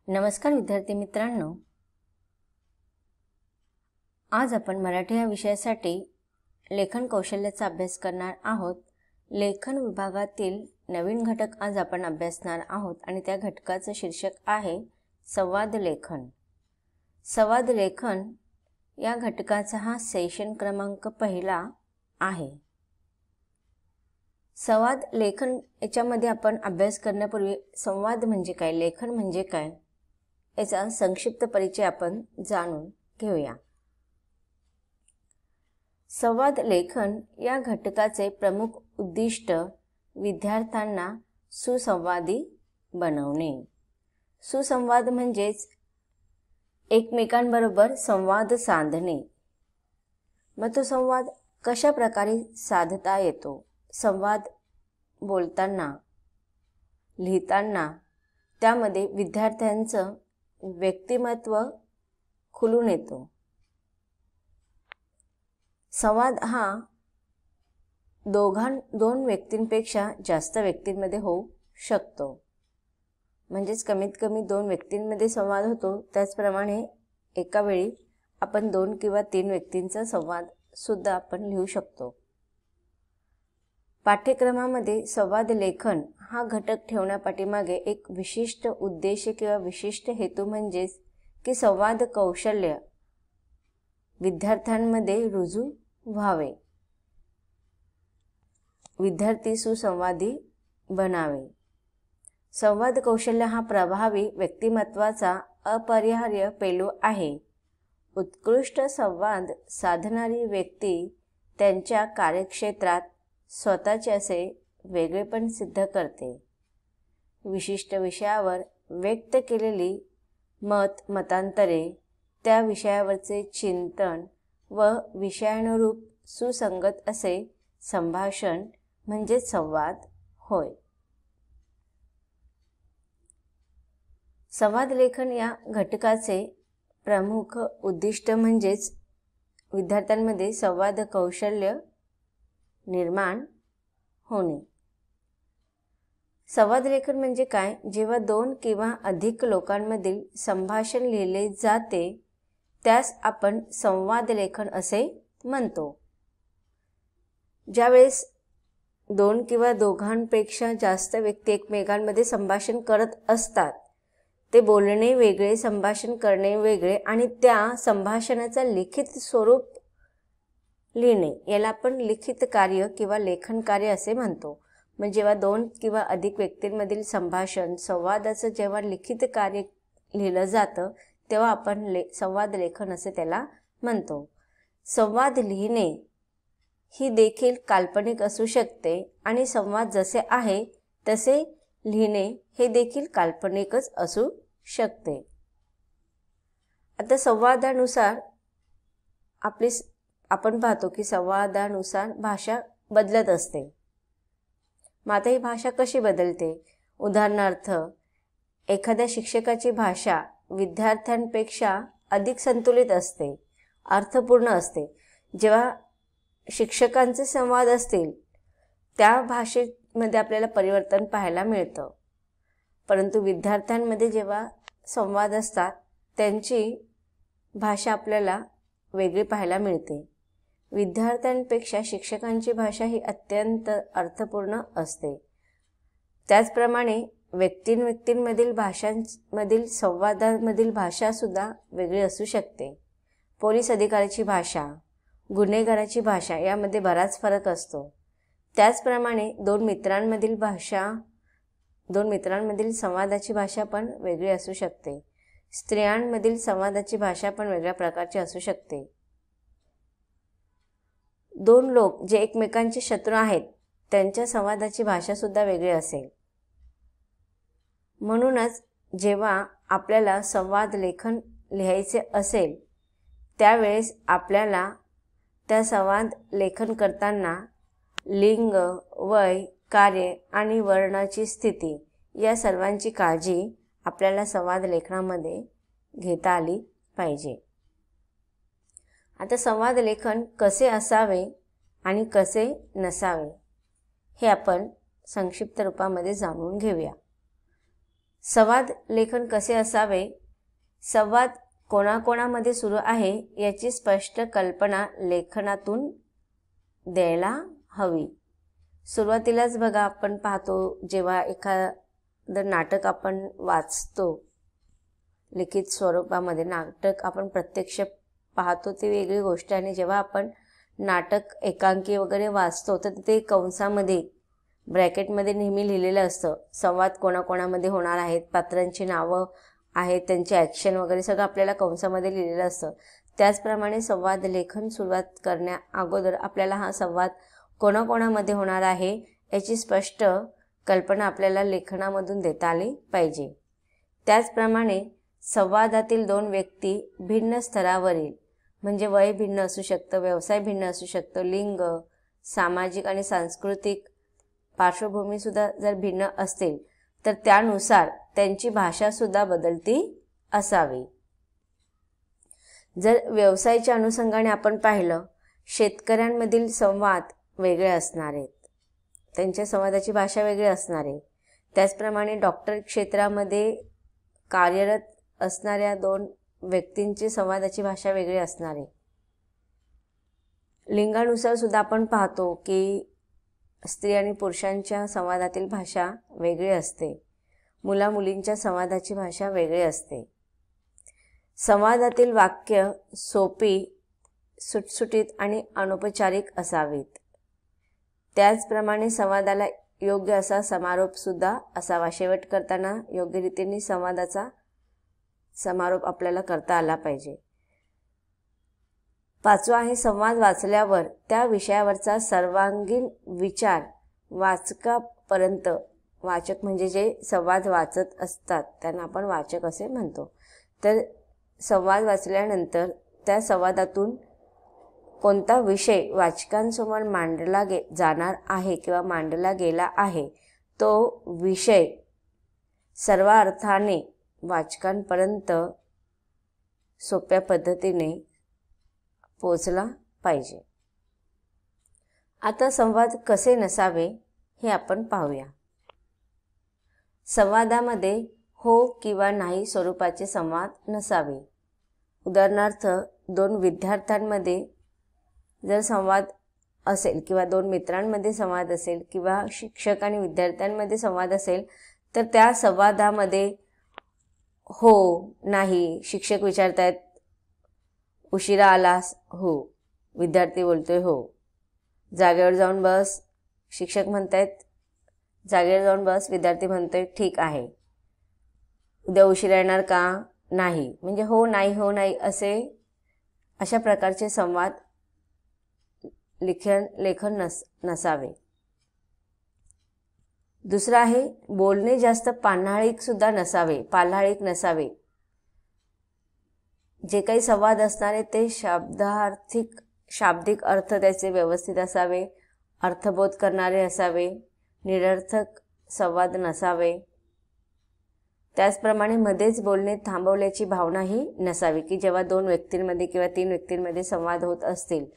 नमस्कार विद्यार्थी मित्रांनो, आज आपण मराठी या विषयासाठी लेखन कौशल्याचा अभ्यास करणार आहोत। लेखन विभागातील नवीन घटक आज आपण अभ्यासणार आहोत आणि त्या घटकाचं शीर्षक आहे संवाद लेखन। संवाद लेखन या घटकाचा हा सेशन क्रमांक पहिला आहे। संवाद लेखन याच्यामध्ये आपण अभ्यास करण्यापूर्वी संवाद म्हणजे काय, लेखन म्हणजे काय याचा संक्षिप्त परिचय आपण जाणून घेऊया। संवाद लेखन या घटकाचे प्रमुख उद्दिष्ट विद्यार्थ्यांना सुसंवादी बनवणे। सुसंवाद म्हणजेच एकमेकांबरोबर संवाद साधणे। मग तो संवाद कशा प्रकारे साधता येतो? संवाद बोलताना, लिहिताना त्यामध्ये विद्यार्थ्यांचं व्यक्तिमत्व खुलून येतो। संवाद हा दोन व्यक्तींपेक्षा जास्त व्यक्तींमध्ये होऊ शकतो। म्हणजेच कमीत कमी 2 व्यक्तींमध्ये संवाद होतो। त्याचप्रमाणे एका वेळी आपण 2 किंवा 3 व्यक्तींचा संवाद सुद्धा आपण लिहू शकतो। पाठ्यक्रमामध्ये संवाद लेखन हा घटक ठेवण्यापाठीमागे एक विशिष्ट उद्देश किंवा विशिष्ट हेतू म्हणजेच की संवाद कौशल्य विद्यार्थ्यांमध्ये रुजू व्हावे, विद्यार्थी सुसंवादी बनावे। संवाद कौशल्य हा प्रभावी व्यक्तिमत्वाचा अपरिहार्य पैलू आहे। उत्कृष्ट संवाद साधणारी व्यक्ती त्यांच्या कार्यक्षेत्रात स्वतःचे असे वेगळेपण सिद्ध करते। विशिष्ट विषयावर व्यक्त केलेली मतांतरे, त्या विषयावरचे चिंतन व विषयानुरूप सुसंगत असे संभाषण म्हणजे संवाद होय। संवाद लेखन या घटकाचे प्रमुख उद्दिष्ट म्हणजेच विद्यार्थ्यांमध्ये संवाद कौशल्य निर्माण होणे। संवाद लेखन म्हणजे काय? जेव्हा 2 किंवा अधिक लोकांमधील संभाषण लिहिले जाते त्यास आपण संवाद लेखन असे म्हणतो। ज्यावेळेस 2 किंवा दोघांपेक्षा जास्त व्यक्ती एकमेकांमध्ये संभाषण करत असतात, ते बोलणे वेगळे, संभाषण करणे वेगळे आणि त्या संभाषणाचा लिखित स्वरूप लिहिणे याला आपण लिखित कार्य किंवा लेखन कार्य असे म्हणतो। म्हणजे जेव्हा 2 किंवा अधिक व्यक्तींमधील संभाषण, संवादाचं जेव्हा लिखित कार्य लिहिलं जातं तेव्हा आपण संवाद लेखन असे त्याला म्हणतो। संवाद लिहिणे ही देखील काल्पनिक असू शकते आणि संवाद जसे आहे तसे लिहिणे हे देखील काल्पनिकच असू शकते। आता संवादानुसार आपण पाहतो की संवादानुसार भाषा बदलत असते। मग आता ही भाषा कशी बदलते? उदाहरणार्थ, एखाद्या शिक्षकाची भाषा विद्यार्थ्यांपेक्षा अधिक संतुलित असते, अर्थपूर्ण असते। जेव्हा शिक्षकांचे संवाद असतील त्या भाषेमध्ये आपल्याला परिवर्तन पाहायला मिळतं, परंतु विद्यार्थ्यांमध्ये जेव्हा संवाद असतात त्यांची भाषा आपल्याला वेगळी पाहायला मिळते। विद्यार्थ्यांपेक्षा शिक्षकांची भाषा ही अत्यंत अर्थपूर्ण असते। त्याचप्रमाणे व्यक्तींमधील भाषांमधील संवादामधील भाषा सुद्धा वेगळी असू शकते। पोलीस अधिकाऱ्याची भाषा, गुन्हेगाराची भाषा यामध्ये बराच फरक असतो। त्याचप्रमाणे 2 मित्रांमधील संवादाची भाषा पण वेगळी असू शकते। स्त्रियांमधील संवादाची भाषा पण वेगळ्या प्रकारची असू शकते। 2 लोक जे एकमेकांचे शत्रू आहेत त्यांच्या संवादाची भाषा सुद्धा वेगळी असेल। म्हणूनच जेव्हा आपल्याला संवाद लेखन लिहायचे असेल त्यावेळेस आपल्याला त्या संवाद लेखन करताना लिंग, वय, कार्य आणि वर्णाची स्थिती या सर्वांची काळजी आपल्याला संवाद लेखनामध्ये घेता आली पाहिजे। आता संवाद लेखन कसे असावे आणि कसे नसावे हे आपण संक्षिप्त रूपामध्ये जाणून घेऊया। संवाद लेखन कसे असावे? संवाद कोणाकोणामध्ये सुरू आहे याची स्पष्ट कल्पना लेखनातून द्यायला हवी. सुरुवातीलाच बघा, आपण पाहतो जेव्हा एखादं नाटक आपण वाचतो, लिखित स्वरूपामध्ये नाटक आपण प्रत्यक्ष पाहतो ती वेगळी गोष्ट, आणि जेव्हा आपण नाटक एकांकी वगैरे वाचतो तर तिथे कंसामध्ये ब्रॅकेटमध्ये नेहमी लिहिलेलं असतं संवाद कोणाकोणामध्ये होणार आहेत, पात्रांची नावं आहेत, त्यांचे ॲक्शन वगैरे सगळं आपल्याला कंसामध्ये लिहिलेलं असतं. त्याचप्रमाणे संवाद लेखन सुरुवात करण्या अगोदर आपल्याला हा संवाद कोणाकोणामध्ये होणार आहे याची स्पष्ट कल्पना आपल्याला लेखनामधून देता आली पाहिजे. त्याचप्रमाणे संवादातील दोन व्यक्ती भिन्न स्तरावरील, म्हणजे वय भिन्न असू शकतं, व्यवसाय भिन्न असू शकतो, लिंग, सामाजिक आणि सांस्कृतिक पार्श्वभूमीसुद्धा जर भिन्न असतील तर त्यानुसार त्यांची भाषासुद्धा बदलती असावी. जर व्यवसायाच्या अनुषंगाने आपण पाहिलं, शेतकऱ्यांमधील संवाद वेगळे असणार आहेत, त्यांच्या संवादाची भाषा वेगळी असणार आहे. त्याचप्रमाणे डॉक्टर क्षेत्रामध्ये कार्यरत असणाऱ्या दोन व्यक्तींची संवादाची भाषा वेगळी असणार आहे. लिंगानुसार सुद्धा आपण पाहतो की स्त्री आणि पुरुषांच्या संवादातील भाषा वेगळी असते, मुलामुलींच्या संवादाची भाषा वेगळी असते. संवादातील वाक्य सोपी, सुटसुटीत आणि अनौपचारिक असावीत. त्याचप्रमाणे संवादाला योग्य असा समारोपसुद्धा असावा. शेवट करताना योग्य रीतीने संवादाचा समारोप आपल्याला करता आला पाहिजे. 5वा आहे संवाद वाचल्यावर त्या विषयावरचा सर्वांगीण विचार वाचकापर्यंत, वाचक म्हणजे जे संवाद वाचत असतात त्यांना आपण वाचक असे म्हणतो, तर संवाद वाचल्यानंतर त्या संवादातून कोणता विषय वाचकांसमोर मांडला जाणार आहे किंवा मांडला गेला आहे तो विषय सर्व अर्थाने वाचकांपर्यंत सोप्या पद्धतीने पोचला पाहिजे. आता संवाद कसे नसावे हे आपण पाहूया. संवादामध्ये हो किंवा नाही स्वरूपाचे संवाद नसावे. उदाहरणार्थ, दोन विद्यार्थ्यांमध्ये जर संवाद असेल किंवा दोन मित्रांमध्ये संवाद असेल किंवा शिक्षक आणि विद्यार्थ्यांमध्ये संवाद असेल तर त्या संवादामध्ये हो, नाही, शिक्षक विचारतायत उशिरा आलास, हो, विद्यार्थी बोलतोय हो, जागेवर जाऊन बस, शिक्षक म्हणतायत जागेवर जाऊन बस, विद्यार्थी म्हणतोय ठीक आहे, उद्या उशिरा येणार का, नाही, म्हणजे हो नाही हो नाही अशा प्रकारचे संवाद लेखन नसावे. दुसरं आहे बोलणे जास्त पाल्हाळिक नसावे. जे काही संवाद असणारे ते शाब्दिक अर्थ त्याचे व्यवस्थित असावे, अर्थबोध करणारे असावे, निरर्थक संवाद नसावे. त्याचप्रमाणे मध्येच बोलणे थांबवल्याची भावनाही नसावी, की जेव्हा 2 व्यक्तींमध्ये किंवा 3 व्यक्तींमध्ये संवाद होत असतील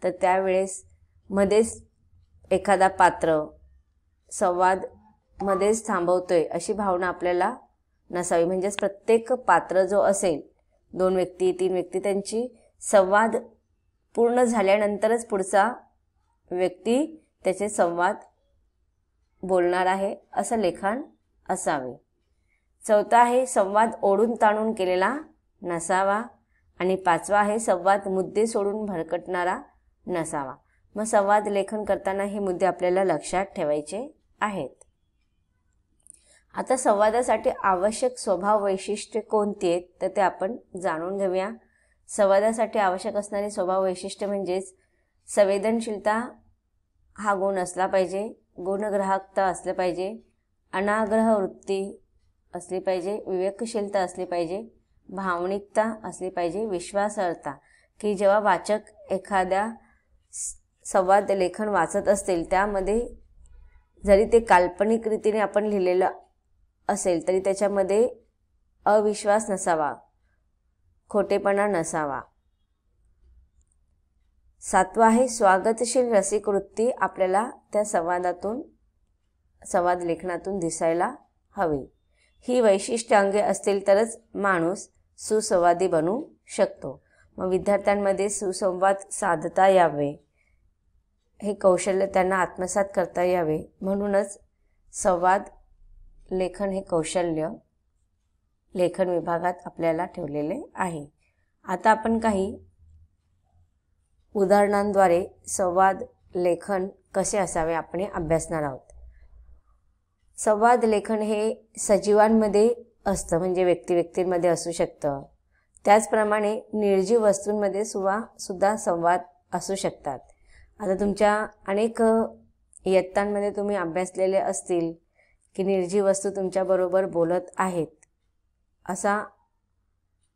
तर त्यावेळेस मध्येच एखादा पात्र संवाद मध्येच थांबवतोय अशी भावना आपल्याला नसावी. म्हणजेच प्रत्येक पात्र जो असेल, 2 व्यक्ती 3 व्यक्ती, त्यांची संवाद पूर्ण झाल्यानंतरच पुढचा व्यक्ती त्याचे संवाद बोलणार आहे असं लेखन असावे. 4था आहे संवाद ओढून ताणून केलेला नसावा. आणि 5वा आहे संवाद मुद्दे सोडून भरकटणारा नसावा. मग संवाद लेखन करताना हे मुद्दे आपल्याला लक्षात ठेवायचे आहेत. आता संवादासाठी आवश्यक स्वभाव वैशिष्ट्ये कोणती आहेत तर ते आपण जाणून घेऊया. संवादासाठी आवश्यक असणारे स्वभाव वैशिष्ट्य म्हणजेच संवेदनशीलता हा गुण असला पाहिजे, गुणग्राहकता असले पाहिजे, अनाग्रह वृत्ती असली पाहिजे, विवेकशीलता असली पाहिजे, भावनिकता असली पाहिजे, विश्वासार्हता, की जेव्हा वाचक एखाद्या संवाद लेखन वाचत असतील त्यामध्ये जरी ते काल्पनिक रीतीने आपण लिहिलेलं असेल तरी त्याच्यामध्ये अविश्वास नसावा, खोटेपणा नसावा. 7वा आहे स्वागतशील रसिक वृत्ती आपल्याला त्या संवाद लेखनातून दिसायला हवी. ही वैशिष्ट्यांगे असतील तरच माणूस सुसंवादी बनू शकतो. मग विद्यार्थ्यांमध्ये सुसंवाद साधता यावे, हे कौशल्य त्यांना आत्मसात करता यावे, म्हणूनच संवाद लेखन हे कौशल्य लेखन विभागात आपल्याला ठेवलेले आहे. आता आपण काही उदाहरणांद्वारे संवाद लेखन कसे असावे आपण अभ्यासणार आहोत. संवाद लेखन हे सजीवांमध्ये असतं, म्हणजे व्यक्तींमध्ये असू शकतं. त्याचप्रमाणे निर्जीव वस्तूंमध्ये सुद्धा संवाद असू शकतात. आता तुमच्या अनेक इयत्तांमध्ये तुम्ही अभ्यासलेले असतील की निर्जीव वस्तू तुमच्याबरोबर बोलत आहेत, असा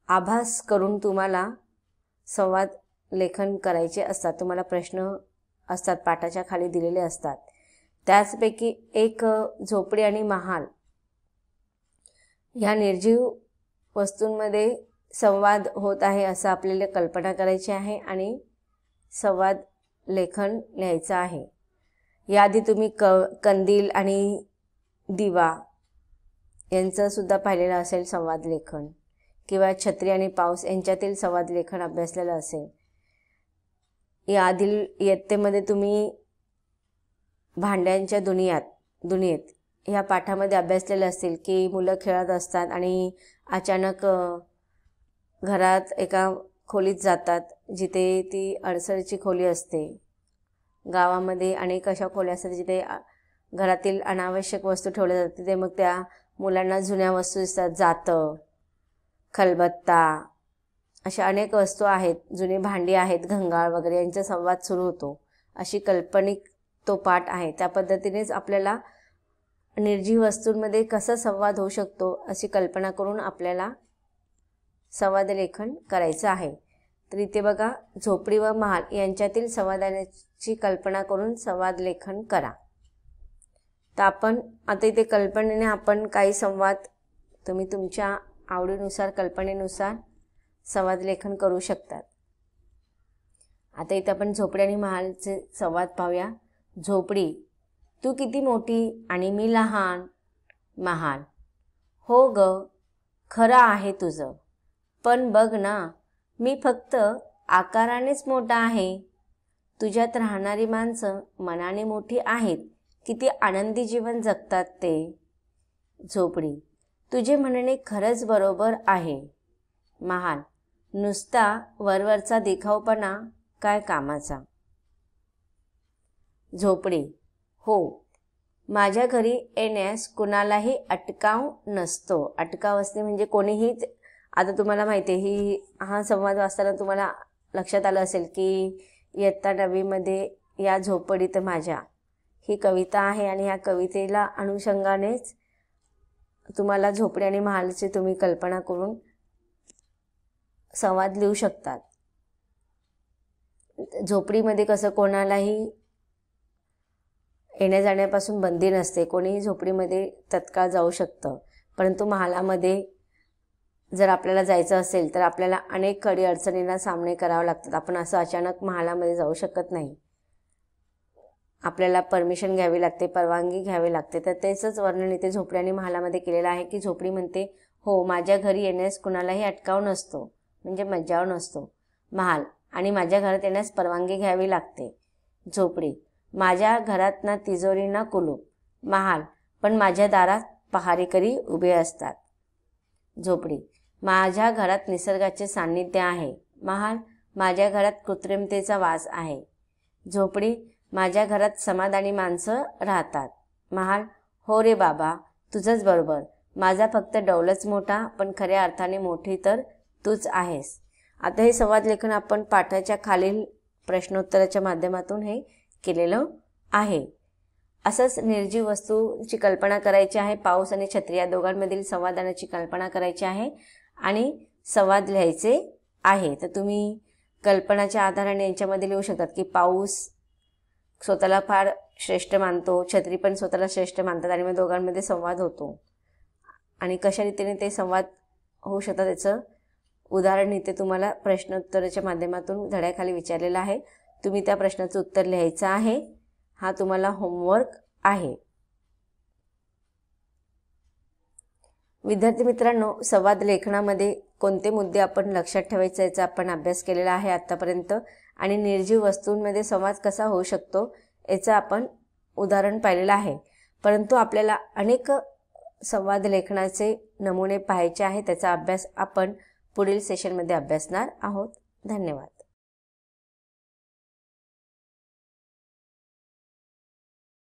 आभास करून तुम्हाला संवाद लेखन करायचे असतात. तुम्हाला प्रश्न असतात, पाठाच्या खाली दिलेले असतात. त्याचपैकी एक झोपडी आणि महाल ह्या निर्जीव वस्तूंमध्ये संवाद होत आहे असं आपल्याला कल्पना करायची आहे आणि संवाद लेखन लिहायचं आहे. याआधी तुम्ही कंदील आणि दिवा यांचं सुद्धा पाहिलेलं असेल संवाद लेखन, किंवा छत्री आणि पाऊस यांच्यातील संवाद लेखन अभ्यासलेलं असेल. याआधी इयत्तेमध्ये तुम्ही भांड्यांच्या दुनियेत ह्या पाठामध्ये अभ्यासलेले असतील की मुलं खेळत असतात आणि अचानक घरात एका खोलीत जातात जिथे ती अडसरची खोली असते. गावामध्ये अनेक अशा खोल्या असतात जिथे घरातील अनावश्यक वस्तू ठेवल्या जातात. तिथे मग त्या मुलांना जुन्या वस्तू दिसतात, जातं, खलबत्ता, अशा अनेक वस्तू आहेत, जुनी भांडी आहेत, घंगाळ वगैरे यांचा संवाद सुरू होतो. अशी काल्पनिक तो पाठ आहे. त्या पद्धतीनेच आपल्याला निर्जीव वस्तूंमध्ये कसा संवाद होऊ शकतो अशी कल्पना करून आपल्याला संवाद लेखन करायचं आहे. तर इथे बघा, झोपडी व महाल यांच्यातील संवादाची कल्पना करून संवाद लेखन करा. तर आपण आता इथे कल्पनेने आपण काही संवाद तुम्ही तुमच्या आवडीनुसार कल्पनेनुसार संवाद लेखन करू शकतात. आता इथे आपण झोपडी आणि महालचे संवाद पाहूया. झोपडी: तू किती मोठी आणि मी लहान. महाल: हो ग, खरं आहे तुझं, पण बघ ना, मी फक्त आकारानेच मोठा आहे. तुझ्यात राहणारी माणसं मनाने मोठी आहेत, किती आनंदी जीवन जगतात ते. झोपडी: तुझे म्हणणे खरंच बरोबर आहे. महाल: नुसता वरवरचा दिखाऊपणा काय कामाचा. झोपडी: हो, माझ्या घरी येण्यास कुणालाही अटकाव नसतो. अटकाव असणे म्हणजे कोणीही, आता तुम्हाला माहिती आहे हा संवाद वाचताना तुम्हाला लक्षात आलं असेल की इयत्ता 9वीमध्ये या झोपडीत माझ्या ही कविता आहे आणि ह्या कवितेला अनुषंगानेच तुम्हाला झोपडी आणि महालची तुम्ही कल्पना करून संवाद लिहू शकतात. झोपडीमध्ये कसं कोणालाही येण्या जाण्यापासून बंदी नसते, कोणीही झोपडीमध्ये तत्काळ जाऊ शकतं. परंतु महालामध्ये जर आपल्याला जायचं असेल तर आपल्याला अनेक अडचणींना सामने करावे लागतात. आपण असं अचानक महालामध्ये जाऊ शकत नाही. आपल्याला परमिशन घ्यावी लागते, परवानगी घ्यावी लागते. तर त्याचंच वर्णन इथे झोपडी आणि महालामध्ये केलेलं आहे की झोपडी म्हणते, हो, माझ्या घरी येण्यास कुणालाही अटकाव नसतो, म्हणजे मज्जाव नसतो. महाल: आणि माझ्या घरात येण्यास परवानगी घ्यावी लागते. झोपडी: माझ्या घरात ना तिजोरी ना कुलूप. महाल: पण माझ्या दारात पहारेकरी उभे असतात. झोपडी: माझ्या घरात निसर्गाचे सान्निध्य आहे. महाल: माझ्या घरात कृत्रिमतेचा वास आहे. झोपडी: माझ्या घरात समाधानी माणसं राहतात. महाल: हो रे बाबा, तुझंच बरोबर. माझा फक्त डौलच मोठा, पण खऱ्या अर्थाने मोठी तर तूच आहेस. आता हे संवाद लेखन आपण पाठाच्या खालील प्रश्नोत्तराच्या माध्यमातून हे केलेलं आहे. असंच निर्जीव वस्तूची कल्पना करायची आहे. पाऊस आणि छत्री या दोघांमधील संवादाची कल्पना करायची आहे आणि संवाद लिहायचे आहे. तर तुम्ही कल्पनाच्या आधाराने यांच्यामध्ये लिहू शकतात की पाऊस स्वतःला फार श्रेष्ठ मानतो, छत्री पण स्वतःला श्रेष्ठ मानतात आणि मग दोघांमध्ये संवाद होतो. आणि कशा रीतीने ते संवाद होऊ शकतात याचं उदाहरण इथे तुम्हाला प्रश्नोत्तराच्या माध्यमातून धड्याखाली विचारलेलं आहे. तुम्ही त्या प्रश्नाचं उत्तर लिहायचं आहे. हा तुम्हाला होमवर्क आहे. विद्यार्थी मित्रांनो, संवाद लेखनामध्ये कोणते मुद्दे आपण लक्षात ठेवायचे याचा आपण अभ्यास केलेला आहे आत्तापर्यंत, आणि निर्जीव वस्तूंमध्ये संवाद कसा होऊ शकतो याचं आपण उदाहरण पाहिलेलं आहे. परंतु आपल्याला अनेक संवाद लेखनाचे नमुने पाहायचे आहे. त्याचा अभ्यास आपण पुढील सेशनमध्ये अभ्यासणार आहोत. धन्यवाद.